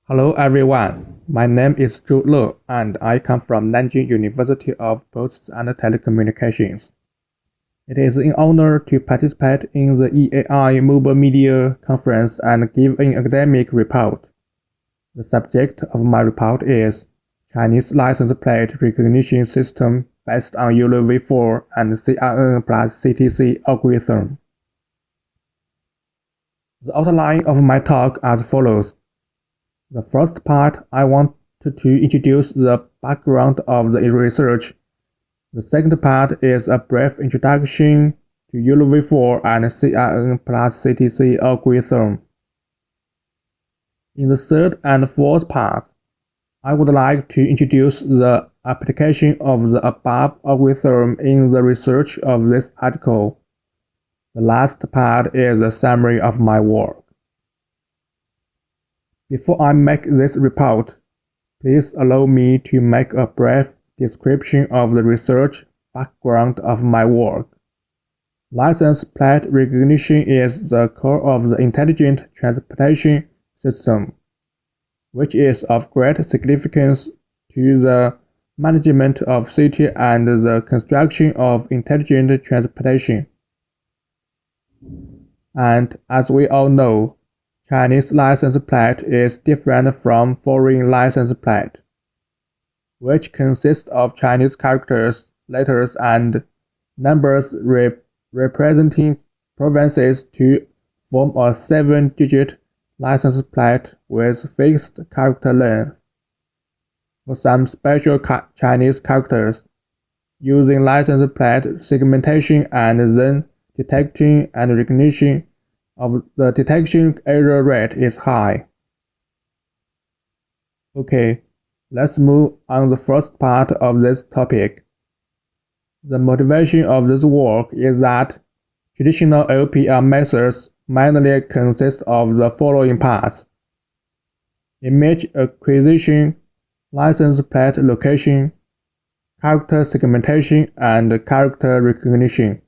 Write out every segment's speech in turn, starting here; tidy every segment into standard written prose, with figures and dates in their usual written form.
Hello everyone, my name is Zhou and I come from Nanjing University of Posts and Telecommunications. It is an honor to participate in the EAI Mobile Media Conference and give an academic report. The subject of my report is Chinese license plate recognition system based on YOLOv4 and CRN+CTC algorithm. The outline of my talk as follows. The first part, I want to introduce the background of the research. The second part is a brief introduction to YOLOv4 and CRN+CTC algorithm. In the third and fourth part, I would like to introduce the application of the above algorithm in the research of this article. The last part is a summary of my work. Before I make this report, please allow me to make a brief description of the research background of my work. License plate recognition is the core of the intelligent transportation system, which is of great significance to the management of city and the construction of intelligent transportation. And as we all know, Chinese license plate is different from foreign license plate, which consists of Chinese characters, letters, and numbers representing provinces to form a 7-digit license plate with fixed character length. For some special Chinese characters, using license plate segmentation and then detection and recognition of the detection error rate is high. Okay, let's move on the first part of this topic. The motivation of this work is that traditional LPR methods mainly consist of the following parts: image acquisition, license plate location, character segmentation, and character recognition.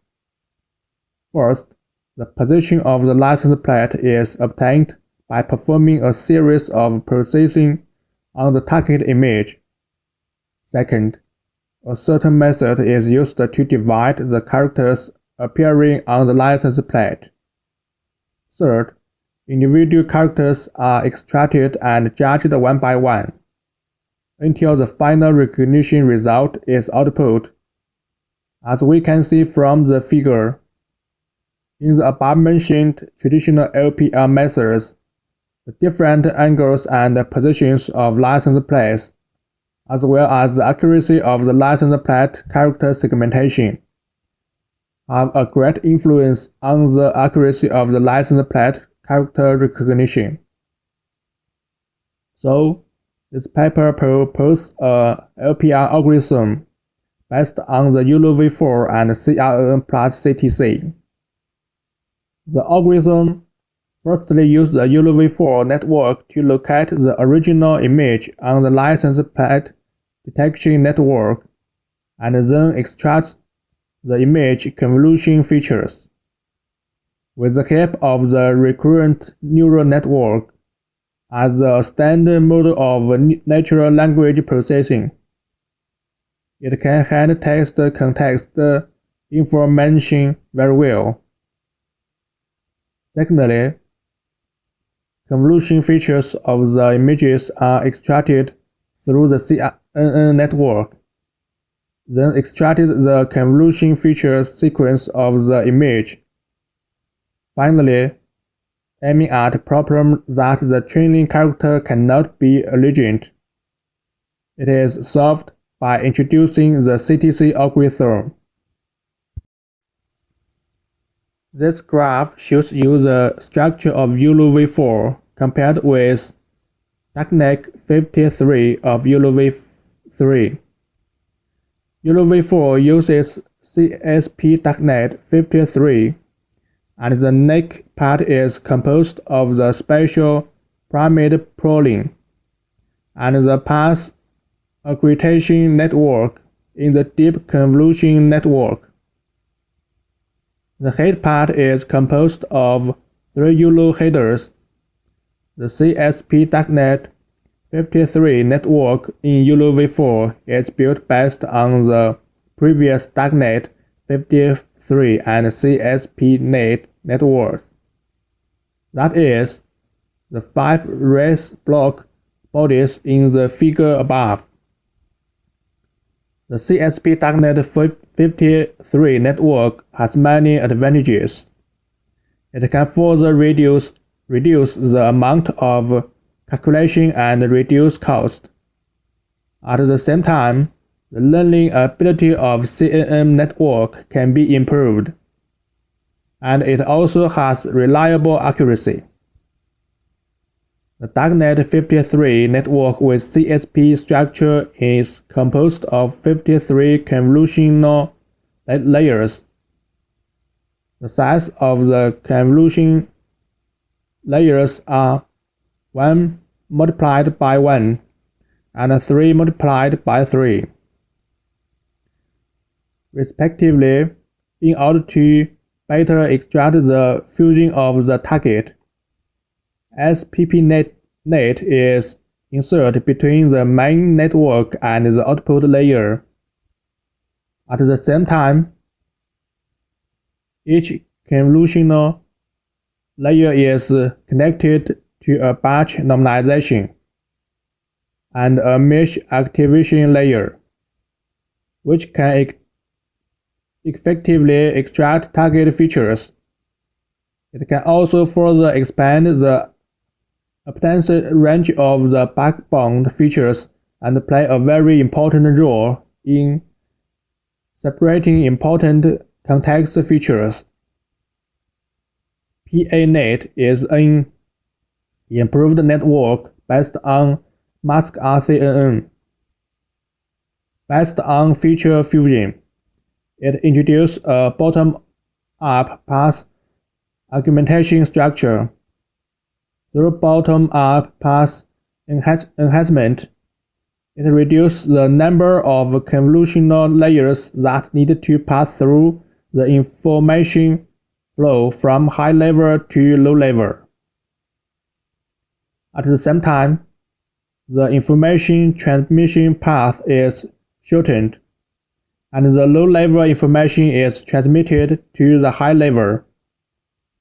First, the position of the license plate is obtained by performing a series of processing on the target image. Second, a certain method is used to divide the characters appearing on the license plate. Third, individual characters are extracted and judged one by one, until the final recognition result is output. As we can see from the figure, in the above-mentioned traditional LPR methods, the different angles and positions of license plates, as well as the accuracy of the license plate character segmentation, have a great influence on the accuracy of the license plate character recognition. So, this paper proposes a LPR algorithm based on the YOLOv4 and CRN+CTC. The algorithm firstly uses the YOLOv4 network to locate the original image on the license plate detection network, and then extracts the image convolution features. With the help of the recurrent neural network as a standard model of natural language processing, it can handle text context information very well. Secondly, convolution features of the images are extracted through the CRNN network, then extracted the convolution features sequence of the image. Finally, aiming at a problem that the training character cannot be a legend, it is solved by introducing the CTC algorithm. This graph shows you the structure of YOLOv4 compared with TACnet 53 of YOLOv3. YOLOv4 uses CSP TACnet 53, and the neck part is composed of the spatial pyramid pooling and the path aggregation network in the deep convolution network. The head part is composed of 3 YOLO headers: the CSP TACnet, 53 network in YOLOv4 is built based on the previous darknet 53 and CSP-NET networks. That is, the 5 raised block bodies in the figure above. The CSP darknet 53 network has many advantages. It can further reduce the amount of calculation and reduce cost. At the same time, the learning ability of CRN network can be improved, and it also has reliable accuracy. The darknet 53 network with CSP structure is composed of 53 convolutional layers. The size of the convolution layers are 1 multiplied by 1 and 3 multiplied by 3, respectively, in order to better extract the fusion of the target. SPP-NET is inserted between the main network and the output layer. At the same time, each convolutional layer is connected to a batch normalization and a mesh activation layer, which can effectively extract target features. It can also further expand the appendance range of the backbone features and play a very important role in separating important context features. PA-NET is an improved network based on mask RCNN. Based on feature fusion, it introduced a bottom-up path augmentation structure. Through bottom-up path enhancement, it reduced the number of convolutional layers that need to pass through the information flow from high level to low level. At the same time, the information transmission path is shortened, and the low-level information is transmitted to the high level,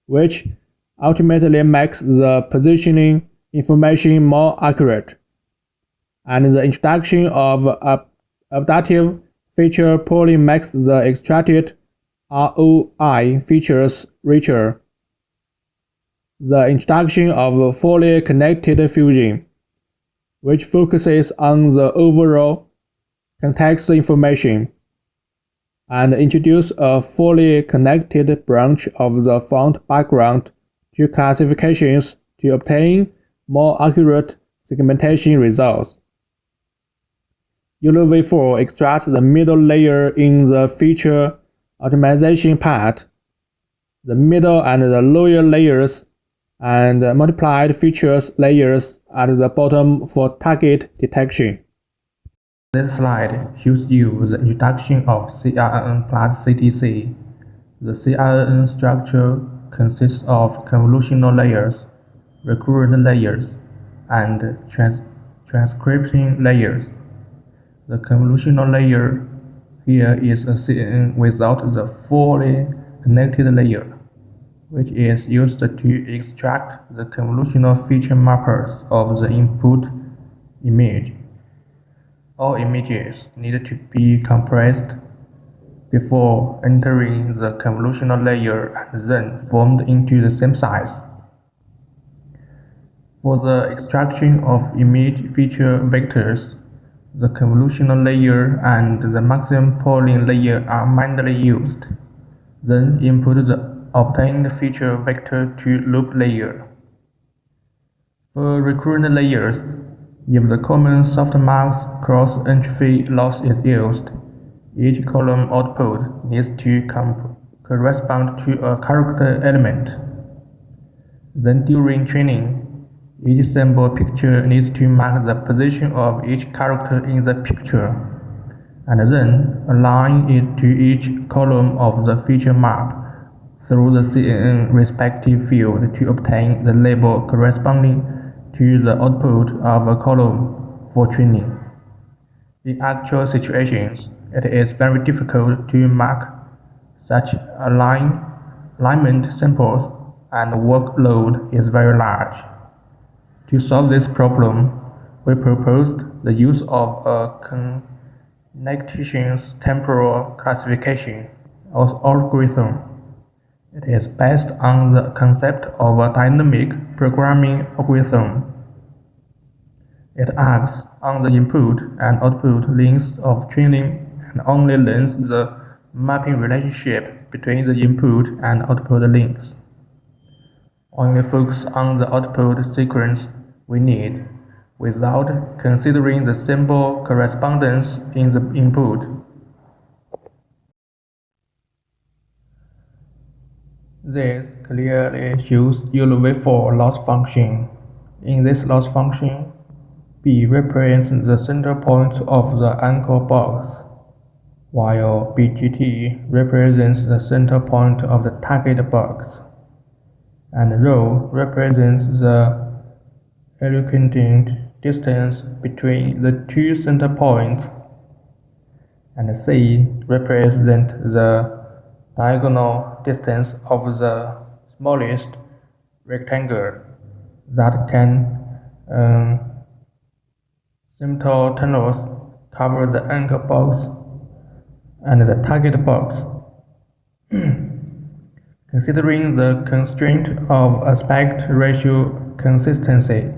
which ultimately makes the positioning information more accurate, and the introduction of adaptive feature pooling makes the extracted ROI features richer. The introduction of fully connected fusion, which focuses on the overall context information, and introduce a fully connected branch of the font background to classifications to obtain more accurate segmentation results. YOLOv4 extracts the middle layer in the feature optimization part, the middle and the lower layers, and multiplied features layers at the bottom for target detection. This slide shows you the introduction of CRN+CTC. The CRN structure consists of convolutional layers, recurrent layers, and transcription layers. The convolutional layer here is a CRN without the fully connected layer, which is used to extract the convolutional feature mappers of the input image. All images need to be compressed before entering the convolutional layer and then formed into the same size. For the extraction of image feature vectors, the convolutional layer and the maximum pooling layer are manually used. Then input the obtained feature vector to loop layer. For recurrent layers, if the common softmax cross-entropy loss is used, each column output needs to correspond to a character element. Then during training, each symbol picture needs to mark the position of each character in the picture, and then align it to each column of the feature map through the CRN respective field to obtain the label corresponding to the output of a column for training. In actual situations, it is very difficult to mark such alignment samples, and the workload is very large. To solve this problem, we proposed the use of a Communications temporal classification algorithm. It is based on the concept of a dynamic programming algorithm. It acts on the input and output links of training and only learns the mapping relationship between the input and output links. Only focus on the output sequence we need, without considering the simple correspondence in the input. This clearly shows YOLOv4 loss function. In this loss function, B represents the center point of the anchor box, while BGT represents the center point of the target box, and Rho represents the equivalent distance between the two center points, and C represents the diagonal distance of the smallest rectangle that can simultaneously cover the anchor box and the target box. Considering the constraint of aspect ratio consistency,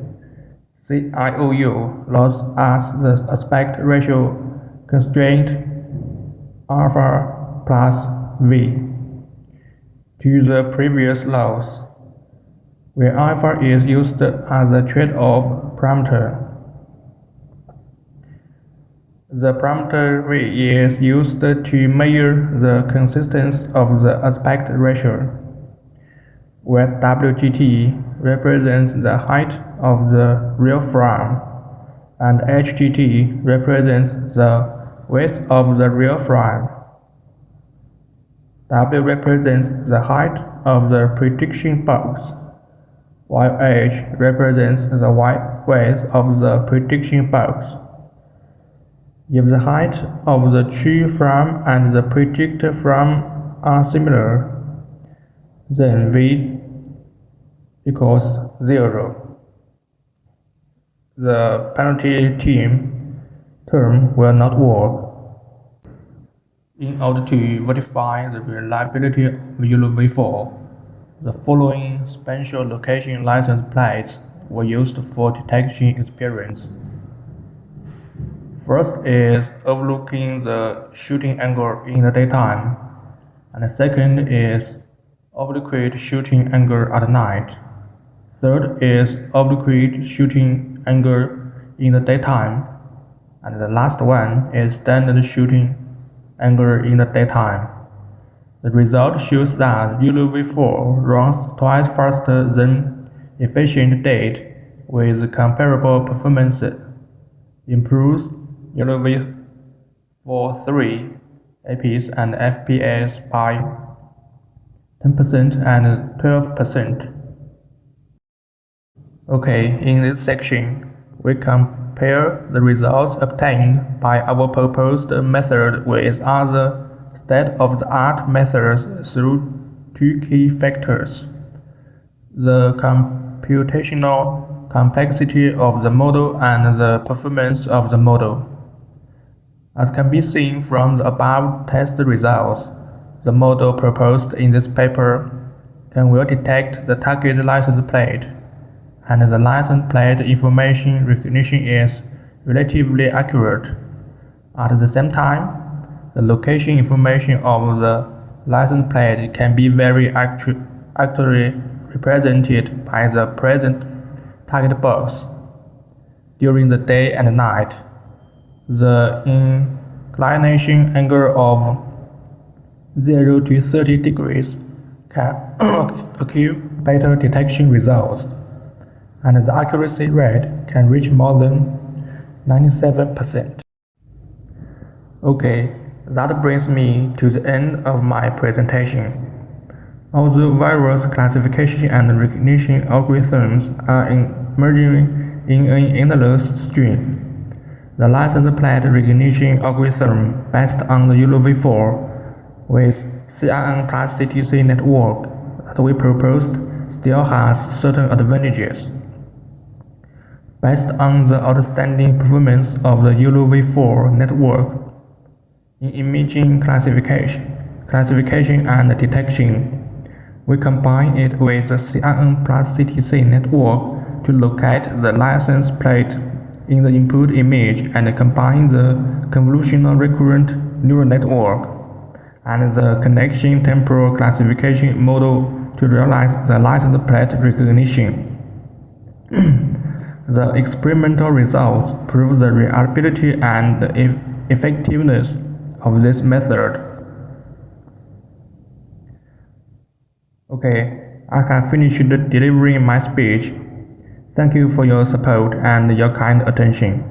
CIOU loss as the aspect ratio constraint alpha plus V to the previous loss, where alpha is used as a trade-off parameter. The parameter V is used to measure the consistency of the aspect ratio, where WGT represents the height of the real frame, and HGT represents the width of the real frame. W represents the height of the prediction box, while H represents the width of the prediction box. If the height of the true frame and the predicted frame are similar, then V equals 0. The penalty term will not work. In order to verify the reliability of YOLOv4, the following spatial location license plates were used for detection experience. First is overlooking the shooting angle in the daytime, and the second is oblique shooting angle at night. Third is oblique shooting angle in the daytime, and the last one is standard shooting angle in the daytime. The result shows that YOLOv4 runs twice faster than efficient date with comparable performance, improves YOLOv4 APs and FPS by 10% and 12%. Okay, in this section, we compare the results obtained by our proposed method with other state-of-the-art methods through two key factors: the computational complexity of the model and the performance of the model. As can be seen from the above test results, the model proposed in this paper can well detect the target license plate, and the license plate information recognition is relatively accurate. At the same time, the location information of the license plate can be very accurately represented by the present target box. During the day and night, the inclination angle of 0 to 30 degrees can occur better detection results, and the accuracy rate can reach more than 97%. Okay, that brings me to the end of my presentation. Although various classification and recognition algorithms are emerging in an endless stream, the license plate recognition algorithm based on the YOLOv4 with CRN+CTC network that we proposed still has certain advantages. Based on the outstanding performance of the YOLOv4 network in imaging classification and detection, we combine it with the CRN+CTC network to locate the license plate in the input image and combine the convolutional recurrent neural network and the connection temporal classification model to realize the license plate recognition. The experimental results prove the reliability and effectiveness of this method. Okay, I have finished delivering my speech. Thank you for your support and your kind attention.